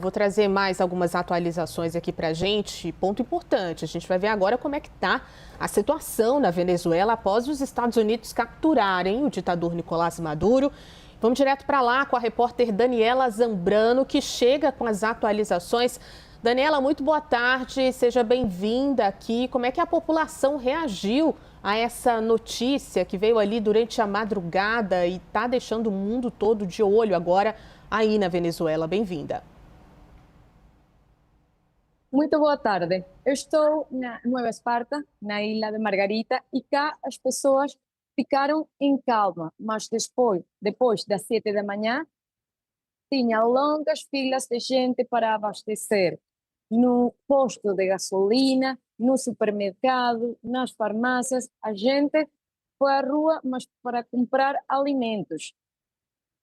Vou trazer mais algumas atualizações aqui para a gente. Ponto importante, a gente vai ver agora como é que está a situação na Venezuela após os Estados Unidos capturarem o ditador Nicolás Maduro. Vamos direto para lá com a repórter Daniela Zambrano, que chega com as atualizações. Daniela, muito boa tarde, seja bem-vinda aqui. Como é que a população reagiu a essa notícia que veio ali durante a madrugada e está deixando o mundo todo de olho agora aí na Venezuela? Bem-vinda. Muito boa tarde. Eu estou na Nova Esparta, na Ilha de Margarita, e cá as pessoas ficaram em calma, mas depois das 7 da manhã, tinha longas filas de gente para abastecer no posto de gasolina, no supermercado, nas farmácias. A gente foi à rua, mas para comprar alimentos.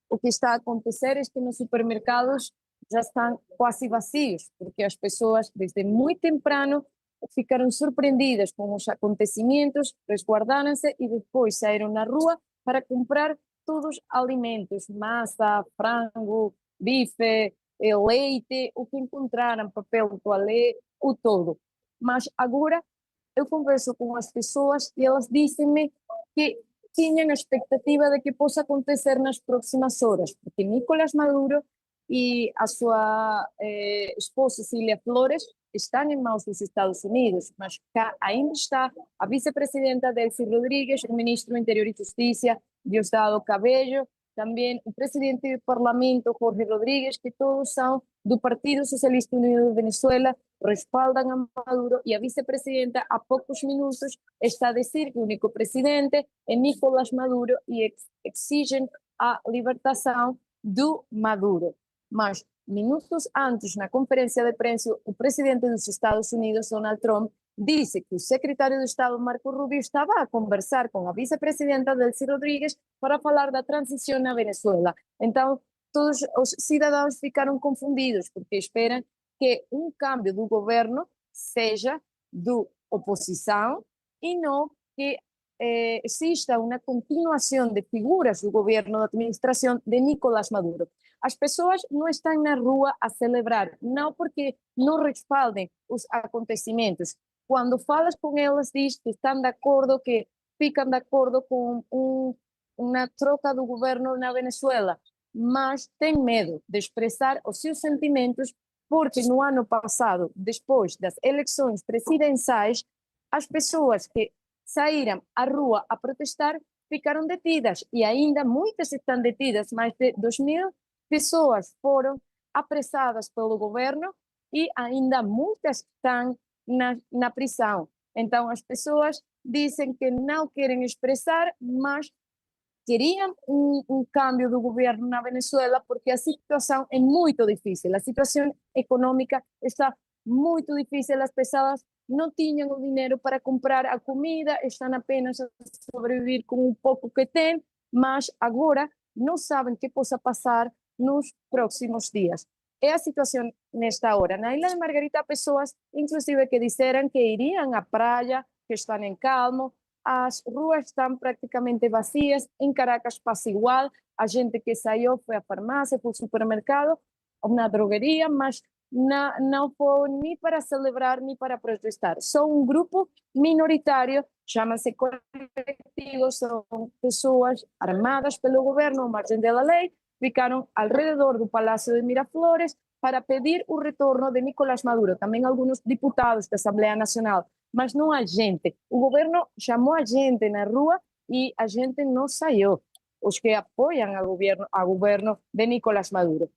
O que está a acontecer é que nos supermercados já estão quase vazios, porque as pessoas, desde muito temprano, ficaram surpreendidas com os acontecimentos, resguardaram-se e depois saíram na rua para comprar todos os alimentos, massa, frango, bife, leite, o que encontraram, papel toalete, o todo. Mas agora eu converso com as pessoas e elas dizem-me que tinham a expectativa de que possa acontecer nas próximas horas, porque Nicolás Maduro e a sua esposa Cília Flores estão em mãos dos Estados Unidos, mas cá ainda está a vice-presidenta Delcy Rodrigues, o ministro do Interior e Justiça, Diosdado Cabello, também o presidente do Parlamento, Jorge Rodrigues, que todos são do Partido Socialista Unido de Venezuela, respaldam a Maduro, e a vice-presidenta, há poucos minutos, está a dizer que o único presidente é Nicolás Maduro e exigem a libertação do Maduro. Mas, minutos antes, na conferência de imprensa, o presidente dos Estados Unidos, Donald Trump, disse que o secretário de Estado, Marco Rubio, estava a conversar com a vice-presidenta Delcy Rodrigues para falar da transição na Venezuela. Então, todos os cidadãos ficaram confundidos, porque esperam que um câmbio do governo seja do oposição e não que exista uma continuação de figuras do governo, da administração de Nicolás Maduro. As pessoas não estão na rua a celebrar, não porque não respaldem os acontecimentos. Quando falas com elas, diz que estão de acordo, que ficam de acordo com uma troca do governo na Venezuela, mas têm medo de expressar os seus sentimentos, porque no ano passado, depois das eleições presidenciais, as pessoas que saíram à rua a protestar ficaram detidas, e ainda muitas estão detidas. Mais de 2.000 pessoas foram apressadas pelo governo e ainda muitas estão na prisão. Então as pessoas dizem que não querem expressar, mas queriam um câmbio do governo na Venezuela, porque a situação é muito difícil, a situação econômica está muito difícil, as pessoas não tinham o dinheiro para comprar a comida, estão apenas a sobreviver com o pouco que têm, mas agora não sabem o que possa passar nos próximos dias. É a situação nesta hora. Na Ilha de Margarita, pessoas, inclusive, que disseram que iriam à praia, que estão em calmo. As ruas estão praticamente vazias. Em Caracas passa igual. A gente que saiu foi à farmácia, foi ao supermercado, na drogaria, mas não foi nem para celebrar, nem para protestar. Só um grupo minoritário, chama-se coletivos, são pessoas armadas pelo governo, à margem da lei, ficaram ao redor do Palácio de Miraflores para pedir o retorno de Nicolás Maduro. Também alguns deputados da Assembleia Nacional, mas não a gente. O governo chamou a gente na rua e a gente não saiu. Os que apoiam ao governo de Nicolás Maduro.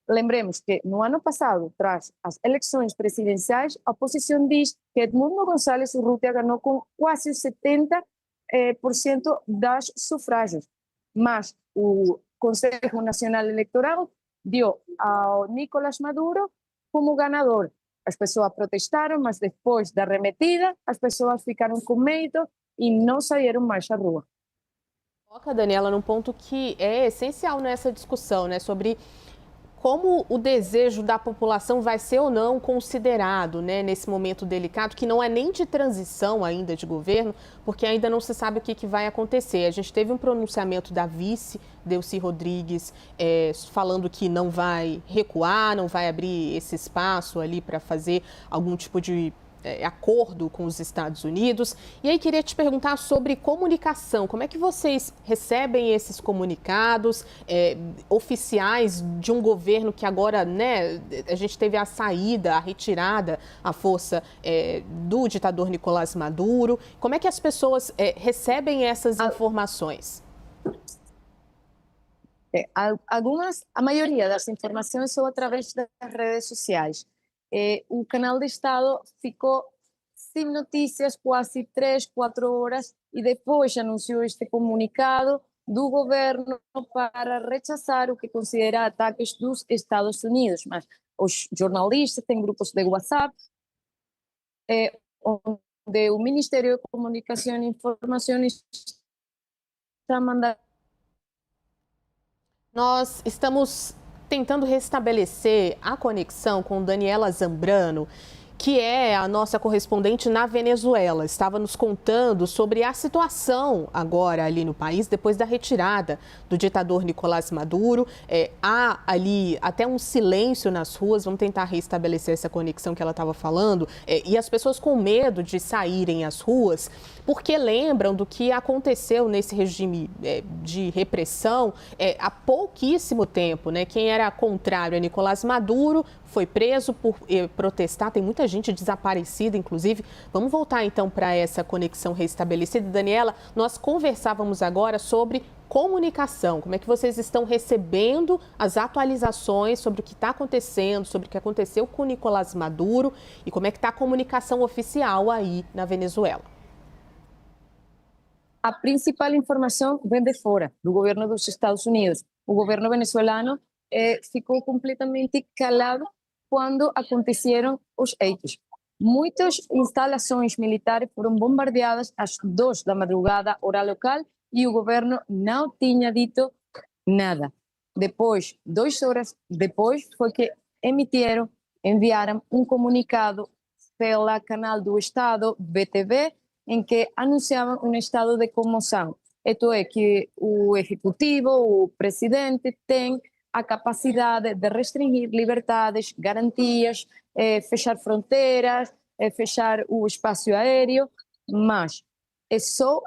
Lembremos que no ano passado, tras as eleições presidenciais, a oposição diz que Edmundo González Urrutia ganhou com quase 70% dos sufrágios, mas o Conselho Nacional Eleitoral deu ao Nicolás Maduro como ganador. As pessoas protestaram, mas depois da arremetida, as pessoas ficaram com medo e não saíram mais à rua. Toca, Daniela, num ponto que é essencial nessa discussão, né, sobre como o desejo da população vai ser ou não considerado, né, nesse momento delicado, que não é nem de transição ainda de governo, porque ainda não se sabe o que vai acontecer. A gente teve um pronunciamento da vice, Delcy Rodrigues, falando que não vai recuar, não vai abrir esse espaço ali para fazer algum tipo de acordo com os Estados Unidos. E aí queria te perguntar sobre comunicação. Como é que vocês recebem esses comunicados oficiais de um governo que agora, né, a gente teve a saída, a retirada, a força do ditador Nicolás Maduro. Como é que as pessoas recebem essas informações? A maioria das informações são através das redes sociais. O canal de Estado ficou sem notícias quase 3, 4 horas e depois anunciou este comunicado do governo para rechazar o que considera ataques dos Estados Unidos. Mas os jornalistas têm grupos de WhatsApp, onde o Ministério de Comunicação e Informação está mandando. Nós estamos tentando restabelecer a conexão com Daniela Zambrano, que é a nossa correspondente na Venezuela. Estava nos contando sobre a situação agora ali no país, depois da retirada do ditador Nicolás Maduro. Há ali até um silêncio nas ruas. Vamos tentar restabelecer essa conexão que ela estava falando. E as pessoas com medo de saírem às ruas, porque lembram do que aconteceu nesse regime de repressão há pouquíssimo tempo, né? Quem era contrário a Nicolás Maduro foi preso por protestar. Tem muita gente desaparecida, inclusive. Vamos voltar então para essa conexão restabelecida. Daniela, nós conversávamos agora sobre comunicação. Como é que vocês estão recebendo as atualizações sobre o que está acontecendo, sobre o que aconteceu com o Nicolás Maduro e como é que está a comunicação oficial aí na Venezuela? A principal informação vem de fora, do governo dos Estados Unidos. O governo venezuelano ficou completamente calado quando aconteceram os hechos. Muitas instalações militares foram bombardeadas às 2 da madrugada, hora local, e o governo não tinha dito nada. Depois, 2 horas depois, foi que enviaram um comunicado pela canal do Estado, BTV, em que anunciavam um estado de comoção. Isto é, que o executivo, o presidente, tem a capacidade de restringir liberdades, garantias, fechar fronteiras, fechar o espaço aéreo, mas é só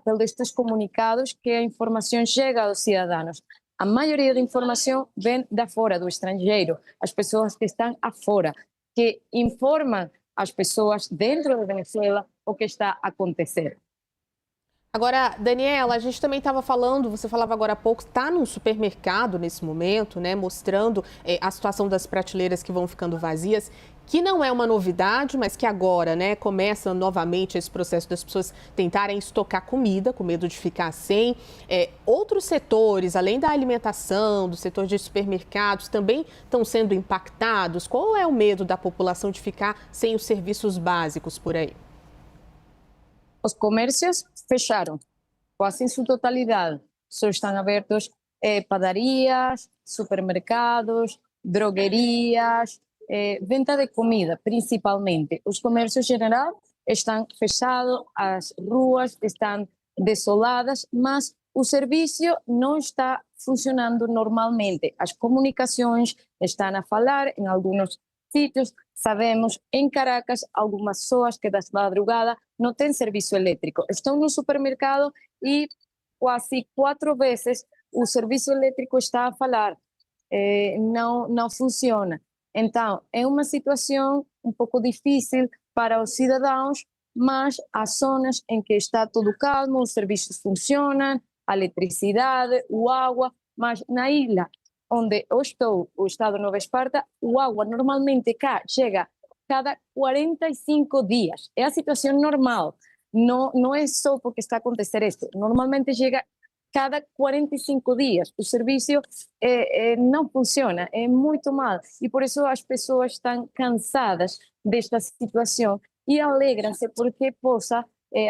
por estes comunicados que a informação chega aos cidadãos. A maioria da informação vem da fora, do estrangeiro, as pessoas que estão afora, que informam as pessoas dentro da Venezuela o que está a acontecer. Agora, Daniela, a gente também estava falando, você falava agora há pouco, está num supermercado nesse momento, né, mostrando a situação das prateleiras que vão ficando vazias, que não é uma novidade, mas que agora, né, começa novamente esse processo das pessoas tentarem estocar comida, com medo de ficar sem. Outros setores, além da alimentação, do setor de supermercados, também estão sendo impactados. Qual é o medo da população de ficar sem os serviços básicos por aí? Os comércios fecharam, quase em sua totalidade. Só estão abertos padarias, supermercados, droguerias, venda de comida, principalmente. Os comércios em geral estão fechados, as ruas estão desoladas, mas o serviço não está funcionando normalmente. As comunicações estão a falar em alguns sítios. Sabemos, em Caracas, algumas pessoas que das madrugada não têm serviço elétrico. Estão no supermercado e quase 4 vezes o serviço elétrico está a falar. Não funciona. Então, é uma situação um pouco difícil para os cidadãos, mas há zonas em que está tudo calmo, os serviços funcionam, a eletricidade, o água, mas na ilha onde eu estou, o estado de Nova Esparta, o água normalmente cá chega cada 45 dias. É a situação normal, não é só porque está a acontecer isto. Normalmente chega cada 45 dias. O serviço não funciona, é muito mal. E por isso as pessoas estão cansadas desta situação e alegram-se porque possa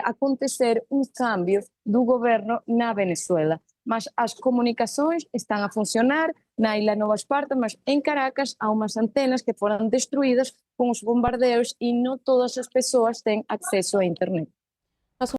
acontecer um câmbio do governo na Venezuela. Mas as comunicações estão a funcionar, na Ilha Nova Esparta, mas em Caracas há umas antenas que foram destruídas com os bombardeos e não todas as pessoas têm acesso à internet.